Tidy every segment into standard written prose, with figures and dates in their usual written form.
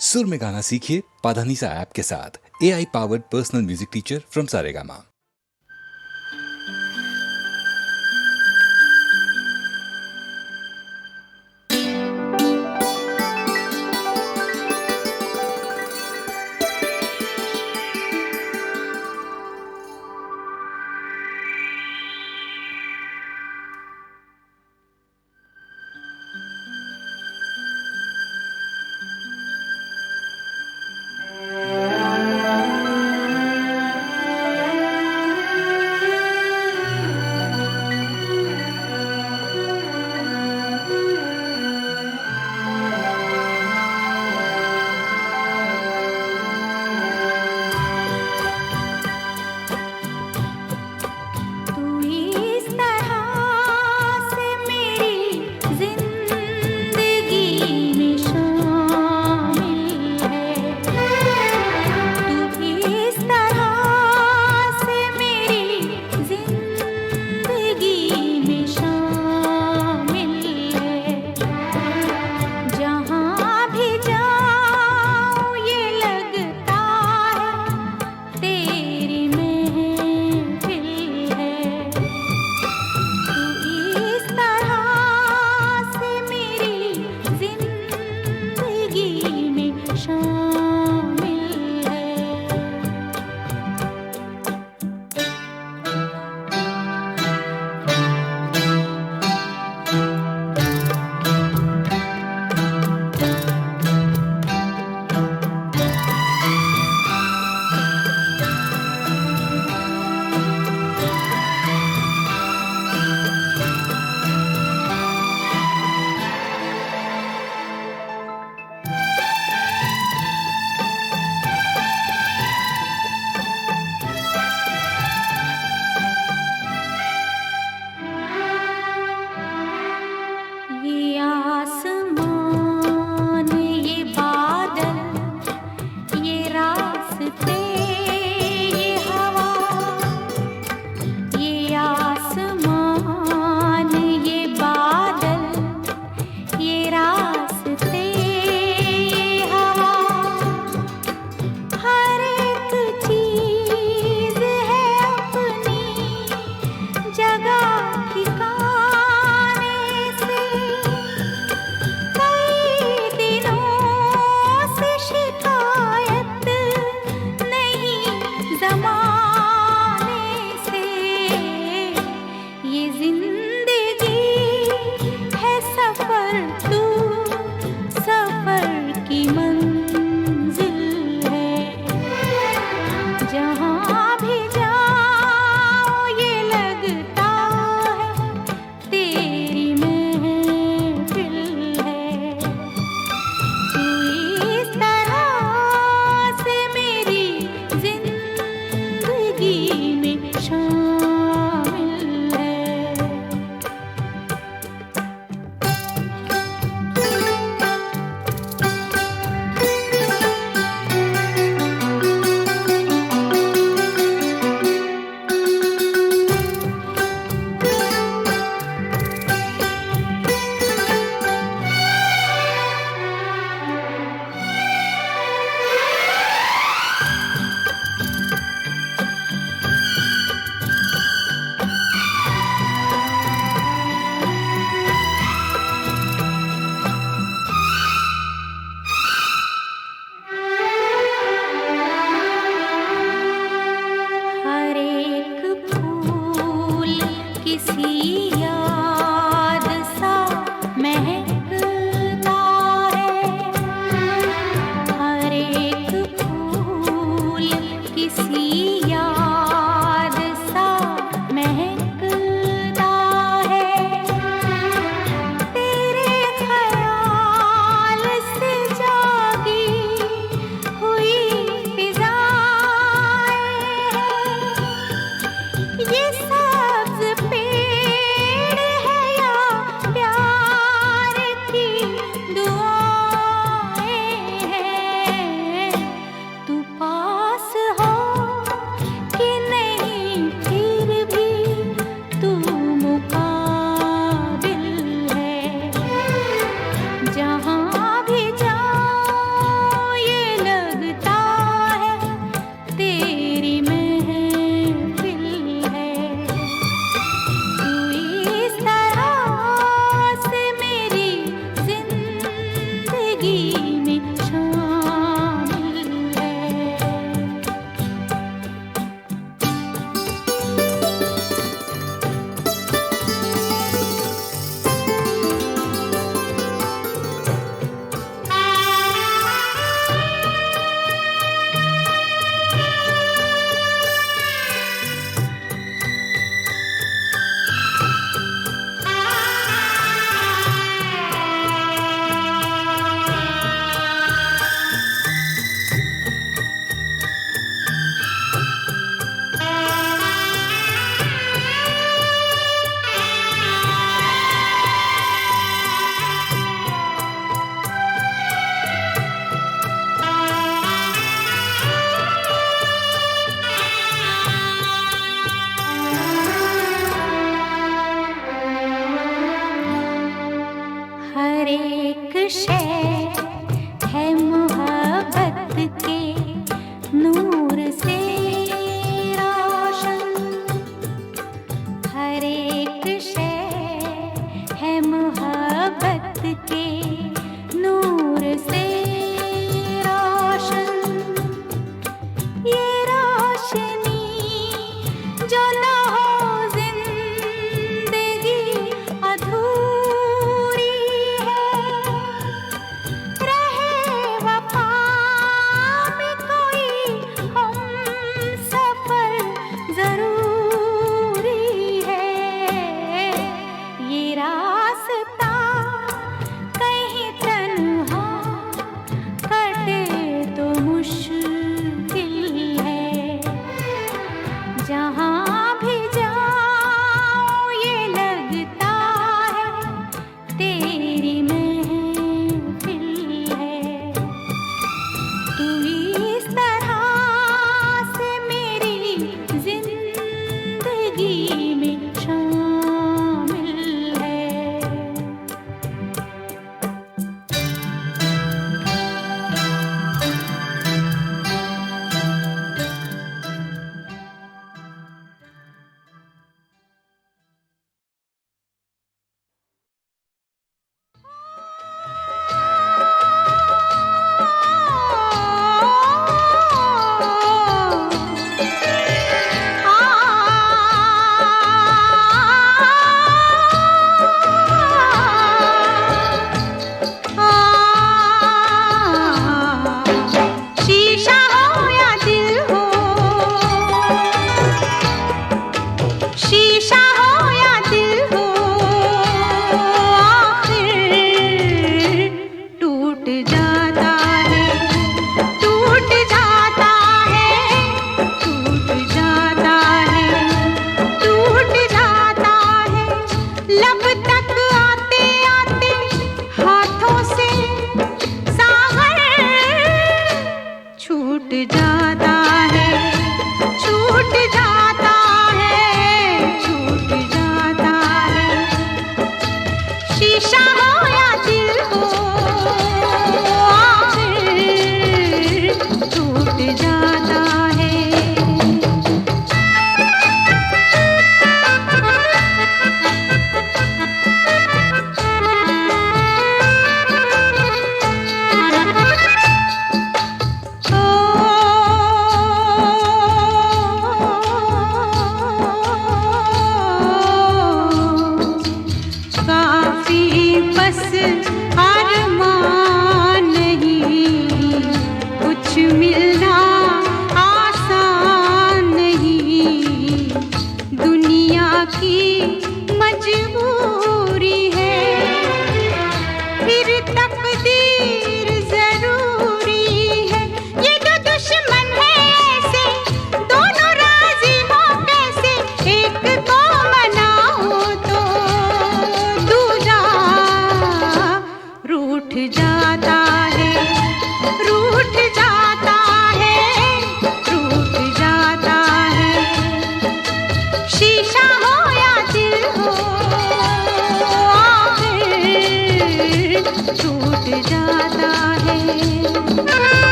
सुर में गाना सीखिए पाधानीसा ऐप के साथ। AI powered personal music teacher from Saregama.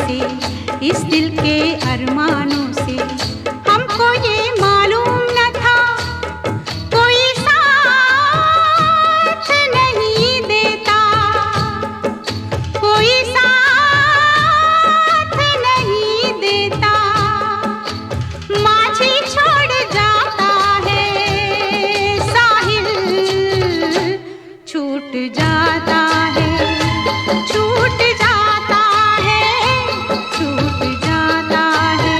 से, इस दिल के अरमानों से। हमको ये मालूम न था कोई साथ नहीं देता, कोई साथ नहीं देता। माझी छोड़ जाता है साहिल, छूट जाता है, छूट जाता है, छूट जाता है।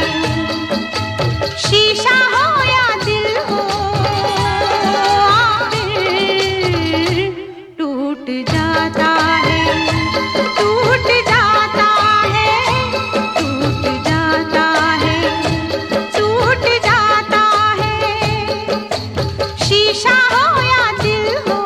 शीशा हो या दिल हो, आखिर टूट जाता है, टूट जाता है, टूट जाता है, टूट जाता है। शीशा हो या दिल हो।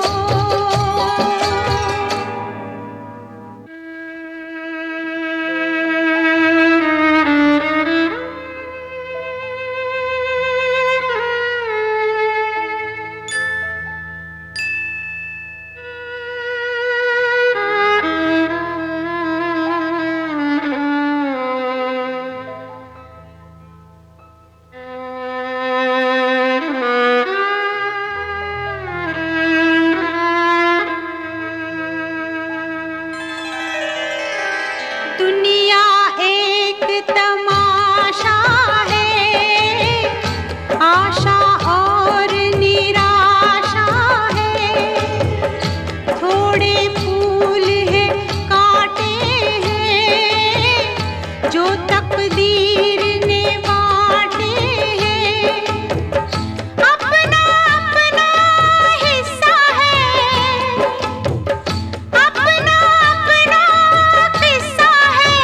दुनिया एक तमाशा है, आशा और निराशा है। थोड़े फूल है, कांटे हैं, जो तकदीर ने बांटे हैं। अपना अपना हिस्सा है, अपना अपना किस्सा है।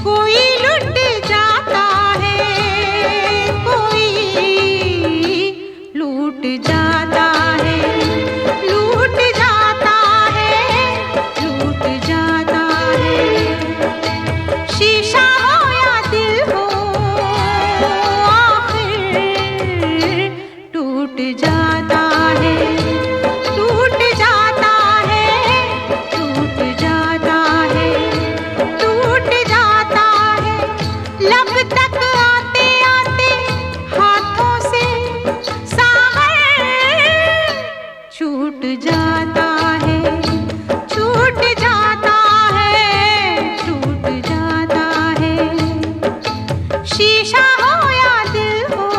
कोई लुट जाता है, कोई लूट जाता है, लूट जाता है, लूट जाता है। शीशा हो या दिल हो, आखिर टूट जाता है, टूट जाता है, टूट जाता है, टूट जाता है। लब तक आते आते हाथों से सागर छूट जाता है, छूट जाता है, छूट जाता है। शीशा हो या दिल हो।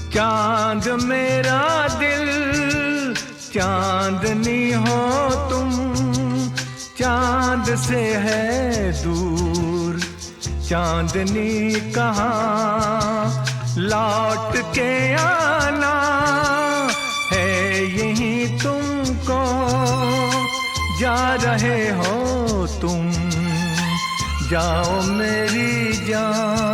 चांद मेरा दिल, चांदनी हो तुम, चांद से है दूर चांदनी कहाँ। लौट के आना है यहीं तुमको, जा रहे हो तुम, जाओ मेरी जान।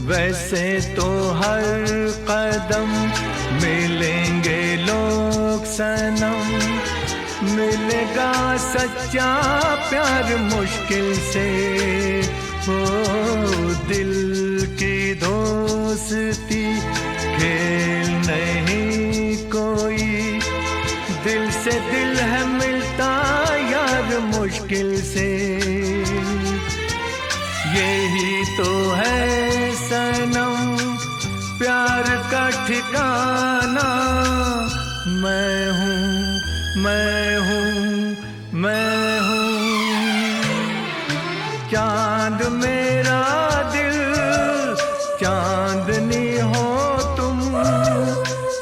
वैसे तो हर कदम मिलेंगे लोग सनम, मिलेगा सच्चा प्यार मुश्किल से। वो दिल की दोस्ती खेल नहीं कोई, दिल से दिल है मिलता यार मुश्किल से। यही तो है सनम प्यार का ठिकाना। मैं हूँ, मैं हूँ, मैं हूँ चांद मेरा दिल, चांदनी हो तुम,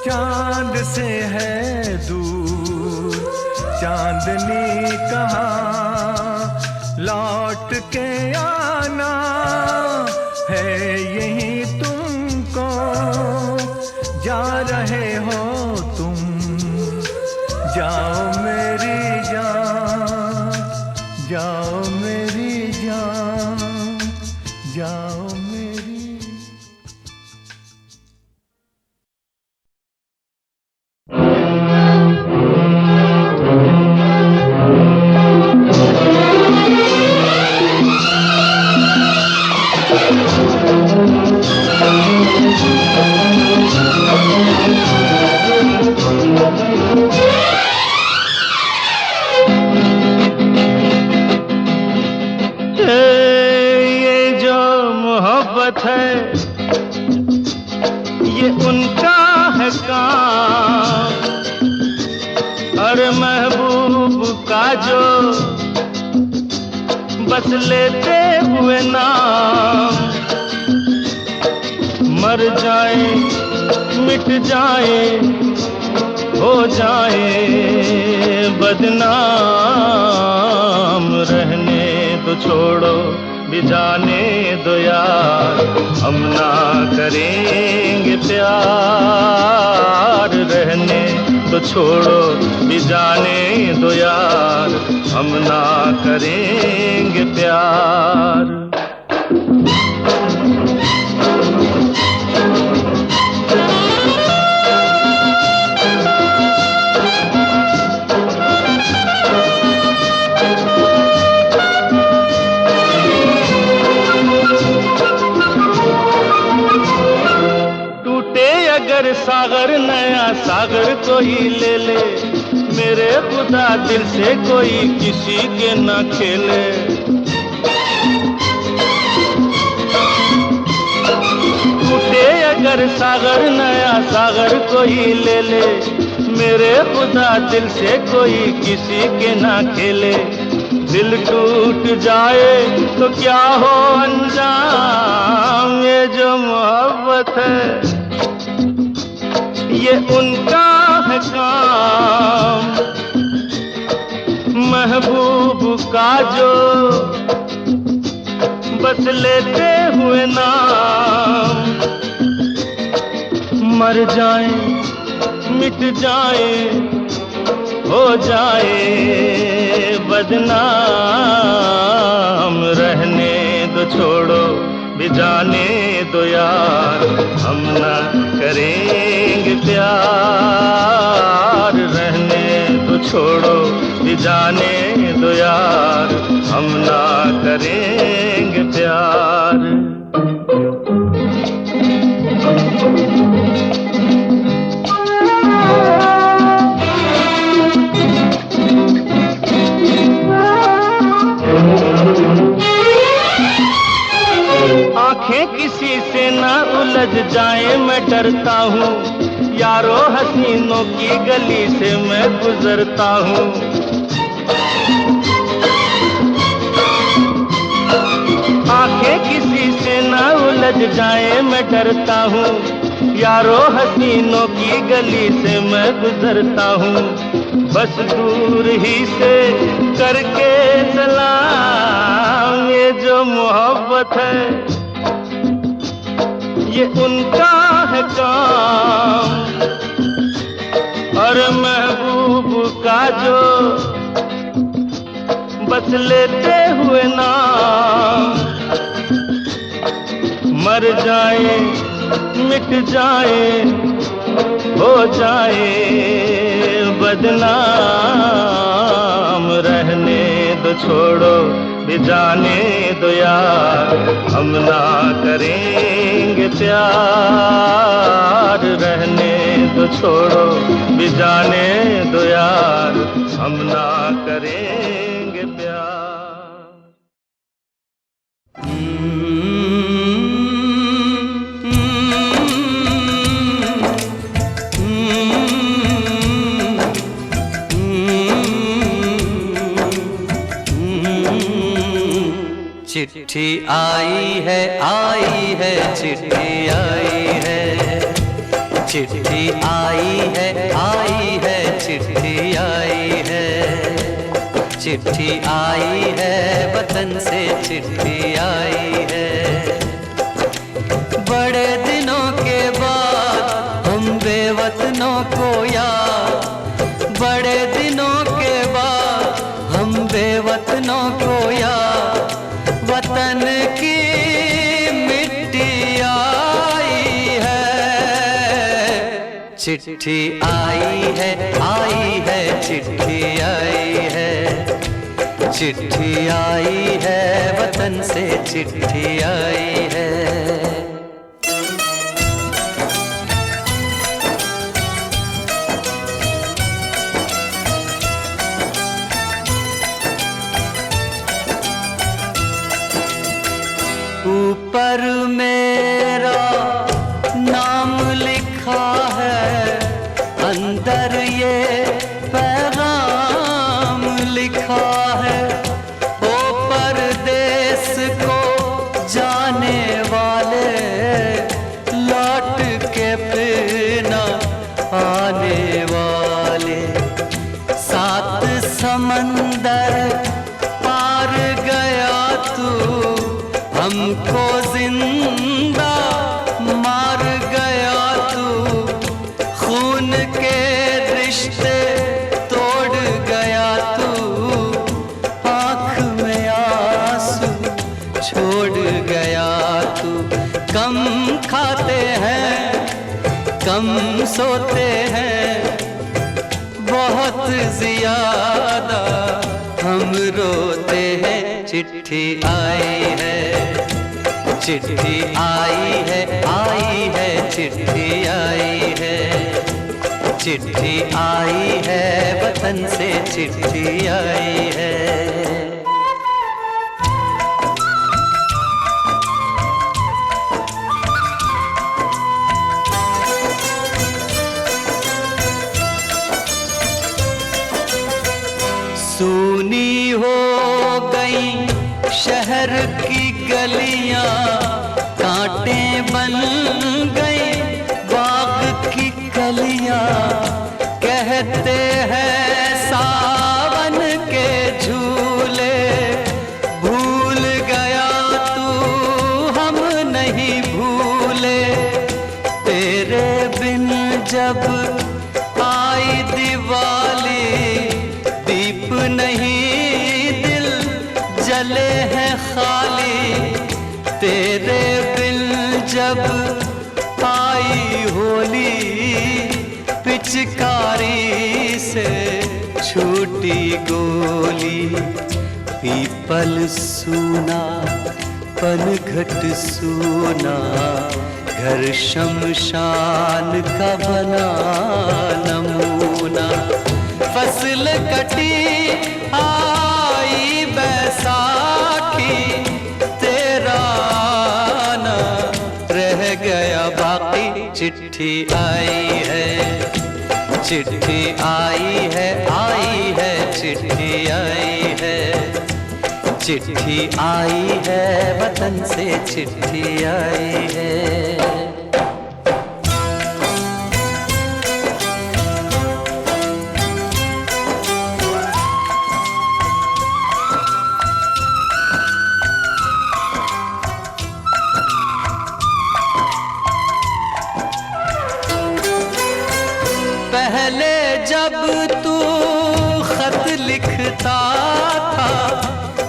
चांद से है दूर चांदनी कहाँ। लौट के आना है यही तुमको, जा रहे हो तुम, जाओ मेरी जान, जाओ मेरी जान, जाओ मेरी। है ये उनका है काम, अरे महबूब का जो बस लेते हुए नाम। मर जाए मिट जाए हो जाए बदनाम, रहने दो छोड़ो भी जाने दो यार, हम ना करेंगे प्यार। रहने दो छोड़ो भी जाने दो यार, हम ना करेंगे प्यार। अगर सागर नया सागर कोई ले ले, मेरे खुदा दिल से कोई किसी के ना खेले। टूटे अगर सागर नया सागर कोई ले ले, मेरे खुदा दिल से कोई किसी के ना खेले। दिल टूट जाए तो क्या हो अंजाम, ये जो मोहब्बत है ये उनका है काम। महबूब का जो बस लेते हुए नाम। मर जाए मिट जाए हो जाए बदनाम, रहने दो छोड़ो भी जाने दो यार, हम ना करेंगे प्यार। रहने दो छोड़ो भी जाने दो यार, हम ना करेंगे प्यार। आंखें किसी से ना उलझ जाए मैं डरता हूँ, यारो हसीनों की गली से मैं गुजरता हूँ। आंखें किसी से ना उलझ जाए मैं डरता हूँ, यारो हसीनों की गली से मैं गुजरता हूँ। बस दूर ही से करके सलाम, ये जो मोहब्बत है ये उनका है काम। और महबूब का जो बस लेते हुए नाम। मर जाए मिट जाए हो जाए बदनाम, रहने दो छोड़ो भी जाने दो यार, हम ना करेंगे प्यार। रहने दो छोड़ो भी जाने दो यार, हम ना करेंगे प्यार। चिट्ठी आई है चिट्ठी आई है, चिट्ठी आई है चिट्ठी आई है, चिट्ठी आई है वतन से चिट्ठी आई है। बड़े दिनों के बाद हम बेवतनों को याद, बड़े दिनों के बाद हम बेवतनों को याद, वतन की मिट्टी आई है। चिट्ठी आई है चिट्ठी आई है, चिट्ठी आई है वतन से चिट्ठी आई है। ऊपर मेरा नाम लिखा है, अंदर ये पैगाम लिखा है। ओ परदेस को जाने वाले, लौट के फिर न आने वाले, सात समंदर पार गया तू, हमको जिंदा मार गया तू, खून के रिश्ते तोड़ गया तू, आँख में आंसू छोड़ गया तू। कम खाते हैं कम सोते हैं, बहुत ज्यादा हम रोते हैं। चिट्ठी आई है चिट्ठी आई है चिट्ठी आई है, चिट्ठी आई है वतन से चिट्ठी आई है। सूनी हो गई शहर की गलियां, कांटे बन गई बाग की कलियां, कहते हैं सावन के झूले, भूल गया तू हम नहीं भूले। तेरे बिन जब आई दिवाली, दीप नहीं दिल जले हैं खाली, तेरे बिन जब आई होली, पिचकारी से छूटी गोली। पीपल सूना पनघट सूना, घर शमशान का बना नमूना। फसल कटी आई बैसाखी, तेरा ना रह गया बाकी। चिट्ठी आई है चिट्ठी आई है चिट्ठी आई है, चिट्ठी आई है वतन से चिट्ठी आई है। पहले जब तू खत लिखता था,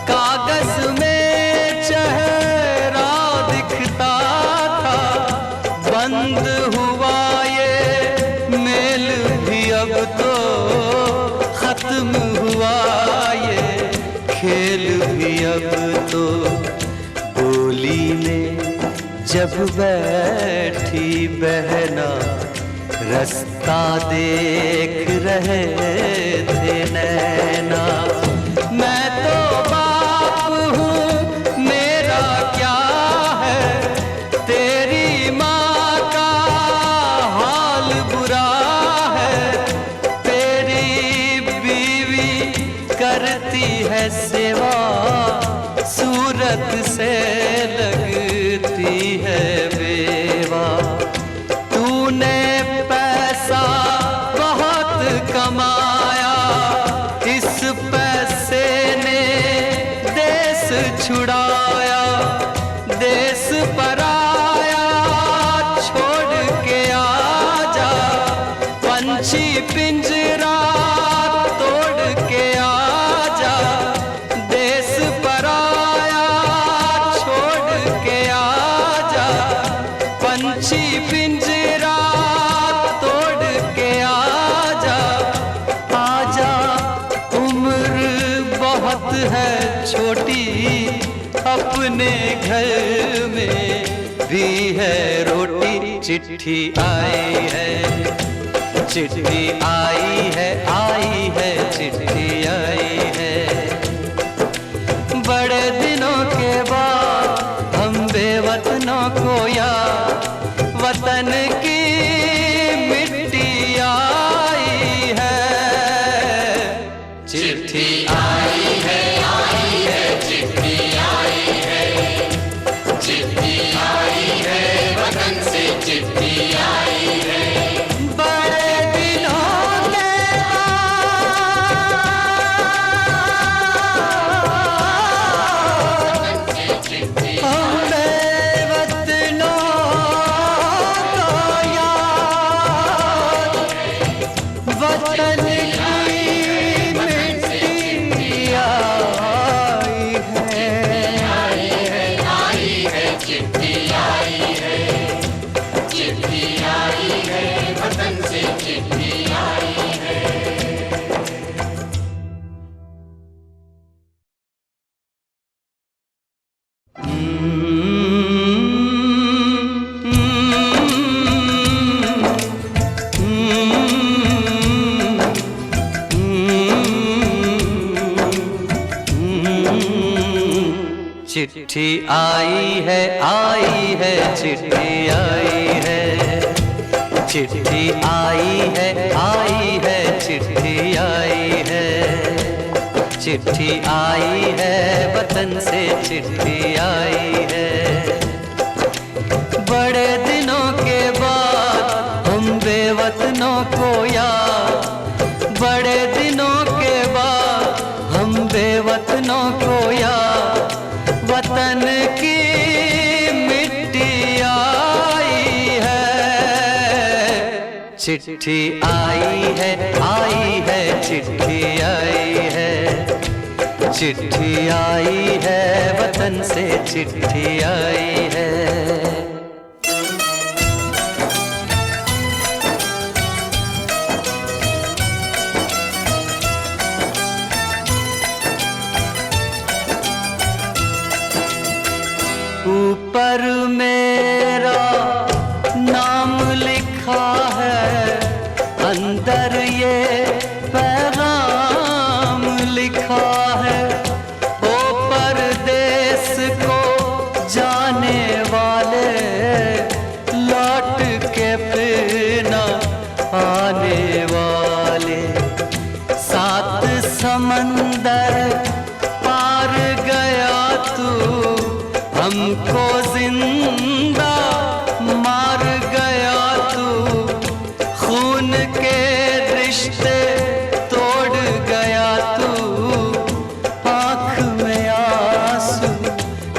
कागज में चेहरा दिखता था। बंद हुआ ये मेल भी अब तो, खत्म हुआ ये खेल भी अब तो। बोली में जब बैठी बहना, रास्ता देख रहे थे नैना। मैं तो बाप हूँ मेरा क्या है, तेरी माँ का हाल बुरा है। तेरी बीवी करती है सेवा, सूरत छुड़ाया, देश पराया छोड़ के आजा, पंछी पिंजरा तोड़ के आजा, देश पराया छोड़ के आजा, पंछी पिंजरा तोड़ के आजा, आजा उम्र बहुत है छोटी, अपने घर में भी है रोटी। चिट्ठी आई है, चिट्ठी आई है, आई है, चिट्ठी आई है। बड़े दिनों के बाद हम बेवतनों को याद, वतन की मिट्टी आई है। चिट्ठी आई है, आई है, चिट्ठी आई है, चिट्ठी आई है, वतन से चिट्ठी आई है। बड़े दिनों के हम बेवतनों को याद, वतन की मिट्टी आई है, चिट्ठी आई है, चिट्ठी आई है, वतन से चिट्ठी आई है। चिट्ठी आई है, आई है, चिट्ठी आई है, चिट्ठी आई है, आई है, चिट्ठी आई है, चिट्ठी आई है, वतन से चिट्ठी आई है। बड़े दिनों के बाद हम बेवतनों को याद, बड़े दिनों के बाद हम बेवतनों को याद, वतन की मिट्टी आई है। चिट्ठी आई है, आई है, चिट्ठी आई है, चिट्ठी आई है, वतन से चिट्ठी आई है। ऊपर मेरा नाम लिखा है, अंदर ये पैगाम लिखा है। ओ परदेस को जाने वाले, लौट के फिर न आने वाले, सात समंदर पार गया तू, हमको जिंदा मार गया तू, खून के रिश्ते तोड़ गया तू, आँख में आंसू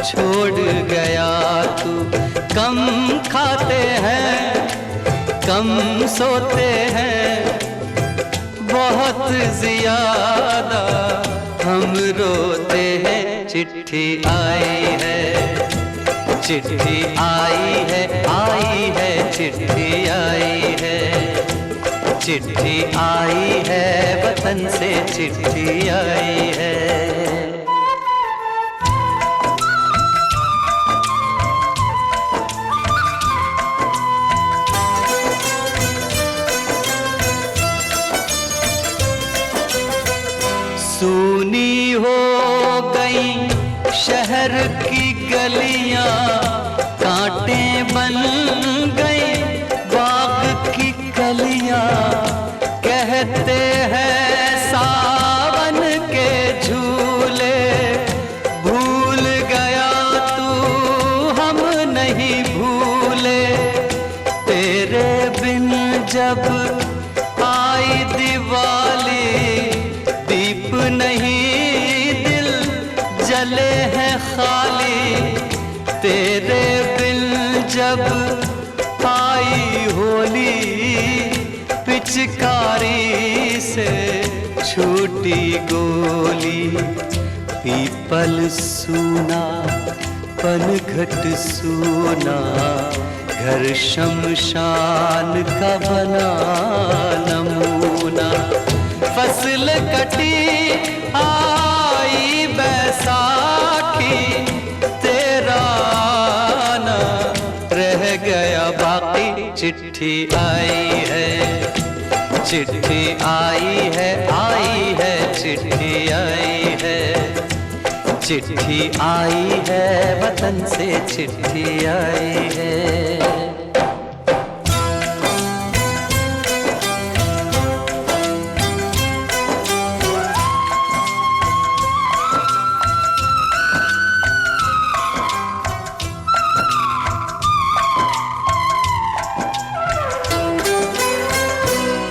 छोड़ गया तू। कम खाते हैं, कम सोते हैं, बहुत ज्यादा हम रोते हैं। चिट्ठी आई है, चिट्ठी आई है, आई है, चिट्ठी आई है, चिट्ठी आई है, वतन से चिट्ठी आई है। सूनी हो गई शहर की गलियां, कांटे बन गई बाग की कलियां, कहते हैं सावन के झूले, भूल गया तू हम नहीं भूले, तेरे बिन जब आई दिवाली, दीप नहीं दिल जल चले हैं खाली तेरे बिन जब आई होली पिचकारी से छूटी गोली पीपल सूना पनघट सूना घर शमशान का बना नमूना फसल कटी आई बैसाखी तेरा आना रह गया बाकी चिट्ठी आई है चिट्ठी आई है चिट्ठी आई है चिट्ठी आई है वतन से चिट्ठी आई है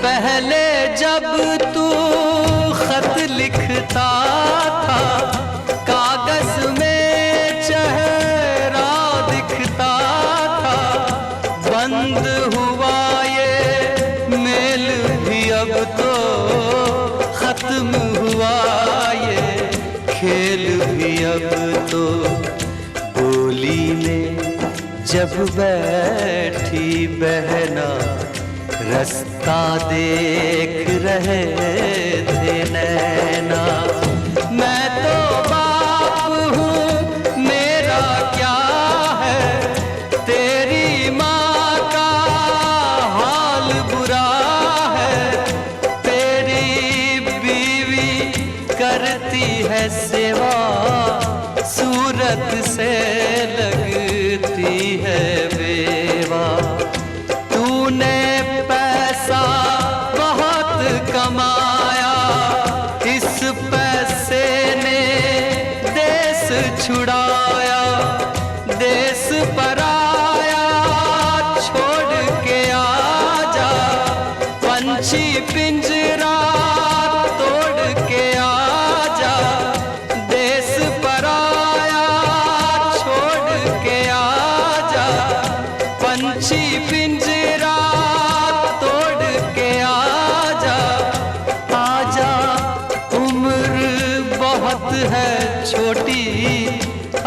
पहले जब तू खत लिखता था कागज में चेहरा दिखता था बंद हुआ ये मेल भी अब तो खत्म हुआ ये खेल भी अब तो बोली में जब बैठी बहना रास्ता देख रहे थे नैना मैं तो बाप हूँ मेरा क्या है तेरी माँ का हाल बुरा है तेरी बीवी करती है सेवा सूरत से लगती है बेवा तूने बहुत कमाया इस पैसे ने देश छुड़ाया देश पराया छोड़ के आजा पंछी पिंजरा तोड़ के आजा देश पराया छोड़ के आजा पंछी पिंजरा है छोटी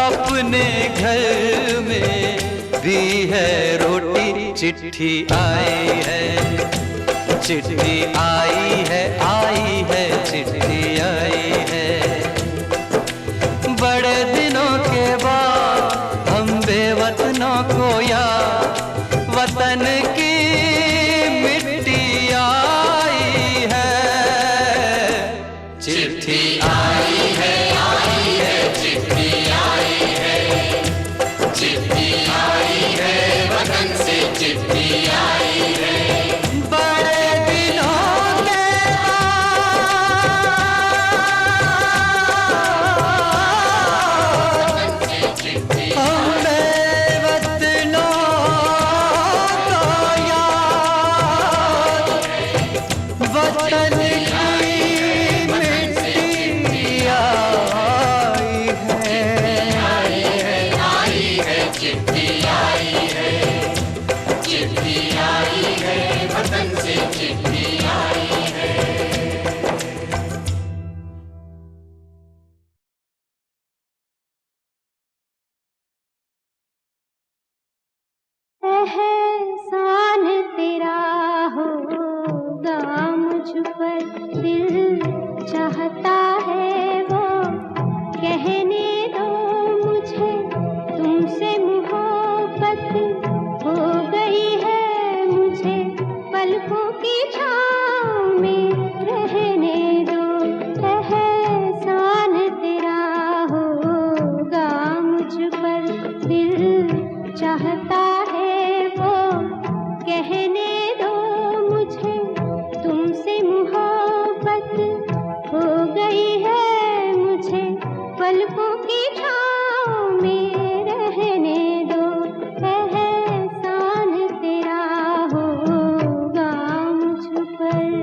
अपने घर में भी है रोटी चिट्ठी आई है चिट्ठी आई है चिट्ठी आई है बड़े दिनों के बाद हम बेवतनों को याद वतन की मिट्टी आई है चिट्ठी आई है चिट्ठी आई है वतन से चिट्ठी आई है बड़े दिनों के हम बेवतनों को याद वतन एहसान तेरा होगा मुझ पर दिल चाहता है वो कहने दो मुझे तुमसे मोहब्बत हो गई है मुझे पलकों की छाँव में रहने दो एहसान तेरा होगा मुझ पर दिल चाहता कहने दो मुझे तुमसे मोहब्बत हो गई है मुझे पलकों की छाँव में रहने दो एहसान तेरा होगा मुझ पर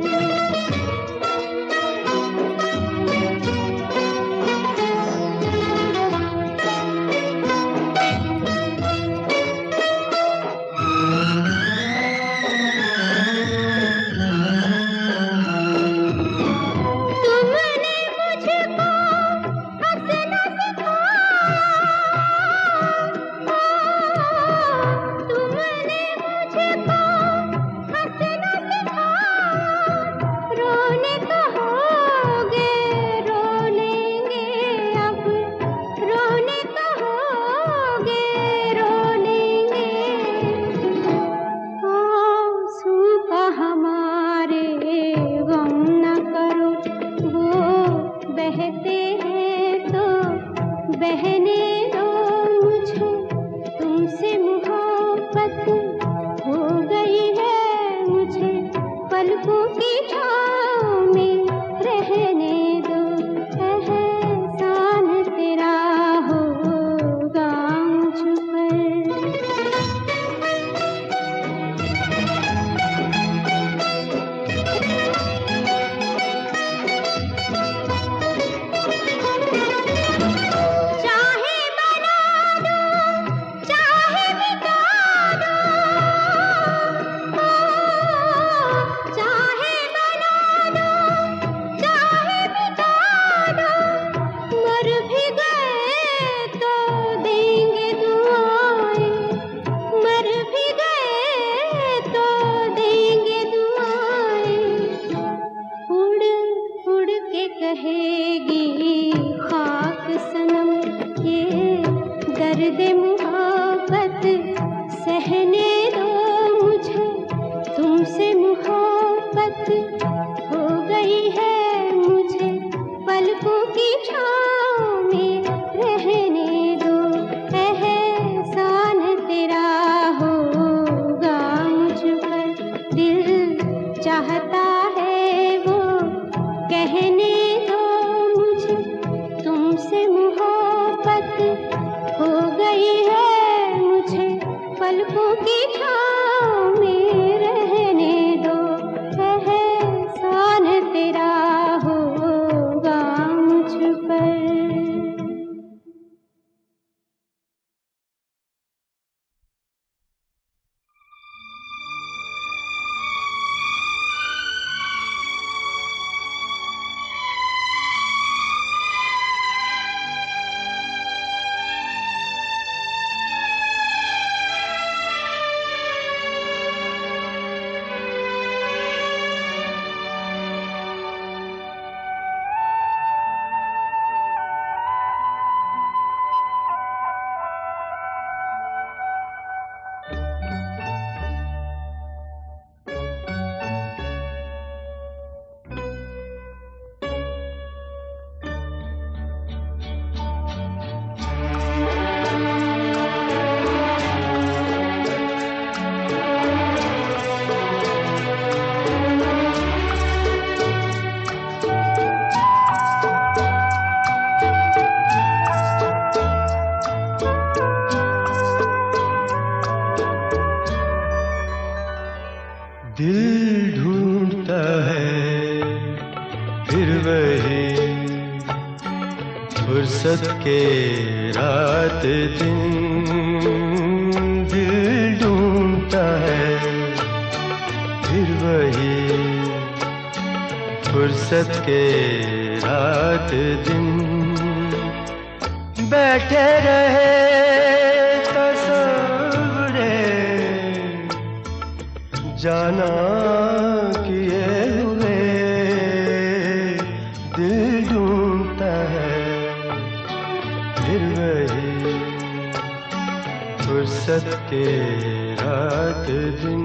बहने दो मुझे तुमसे मोहब्बत हो गई है मुझे पलकों की छाँव में रहने दो एहसान तेरा होगा मुझ पर। चाहे बना दो चाहे मिटा दो चाहे बना दो चाहे मिटा दो मर भी गए तो देंगे दुआएं मर भी गए तो देंगे दुआएं उड़ उड़ के कहेगी खाक सनम ये दर्द मोहब्बत सहने दो मुझे तुमसे मोहब्बत हो गई है मुझे पलकों की छाँव में रहने दो एहसान तेरा होगा मुझ पर। दिल चाहता है वो कहने दो मुझे तुमसे मोहब्बत हो गई है मुझे पलकों की छाँव में रहने दो एहसान तेरा होगा मुझ पर। दिल ढूंढता है फिर वही फुर्सत के रात दिन दिल ढूंढता है फिर वही फुर्सत के रात दिन बैठे रहे तस्वरे जाना किए हुए दिल ढूंढता है फिर वही फुर्सत के रात दिन।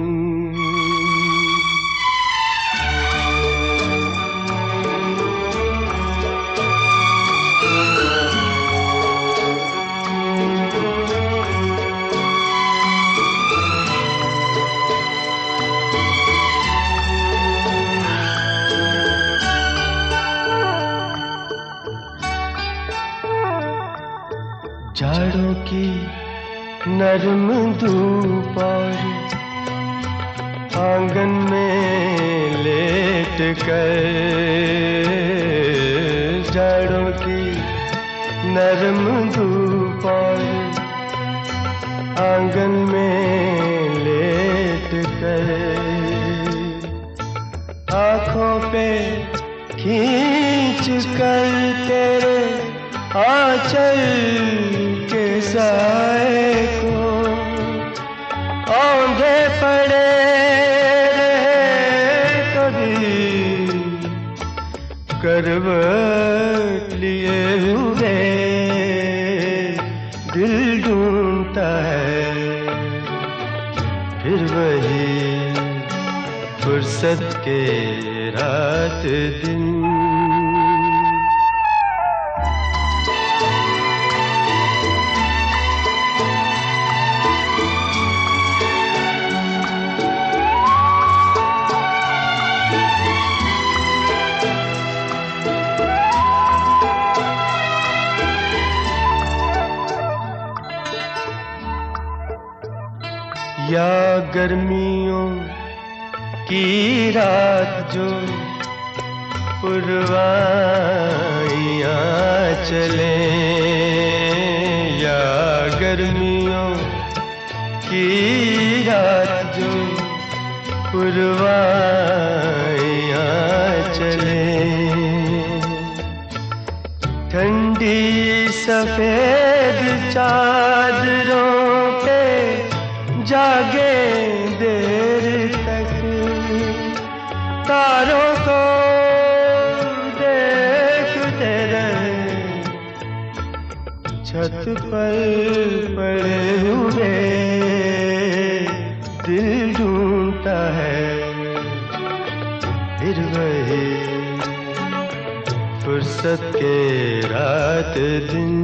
जाड़ों की नरम धूप और आंगन में लेट कर जाड़ों की नरम धूप और आंगन में लेट कर आँखों पे खींच कर तेरे आंचल के साए को औंधे पड़े रहे कभी करवट लिए हुए दिल ढूंढता है फिर वही फुर्सत के रात दिन। या गर्मियों की रात जो पुरवाइयाँ चले, या गर्मियों की रात जो पुरवाइयाँ चले, ठंडी सफेद चादरों पे जागे देर तक, तारों को देखते रहे, छत पर पड़े हुए दिल ढूंढता है फिर वही फुर्सत के रात दिन।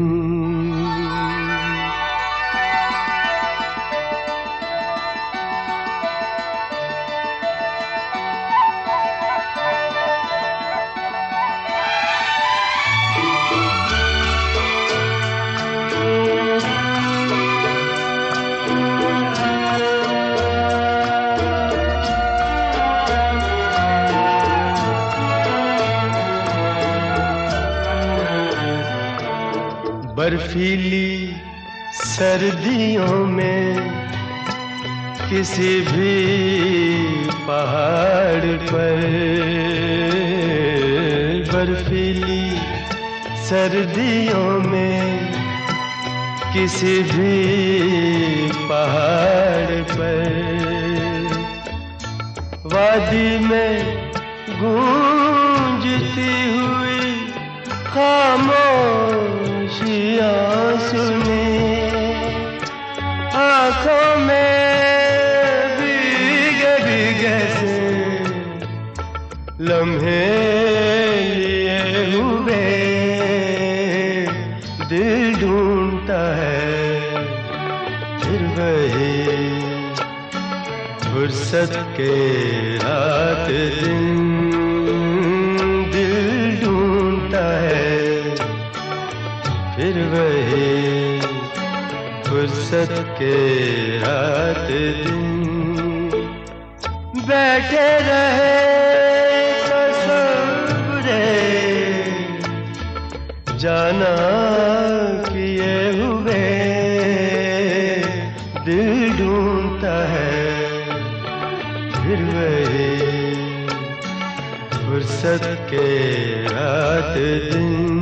बर्फीली सर्दियों में किसी भी पहाड़ पर, बर्फीली सर्दियों में किसी भी पहाड़ पर, वादी में गूंजती हुई खामोशियाँ सुने, आँखों में भीगे भीगे से लम्हे लिए हुए दिल ढूंढता है फिर वही फुर्सत के रात दिन, दिल ढूंढता है फिर वही फुर्सत के रात दिन। बैठे रहे तसव्वुरे जाना किए हुए दिल ढूंढता है फिर वही फुर्सत के रात दिन।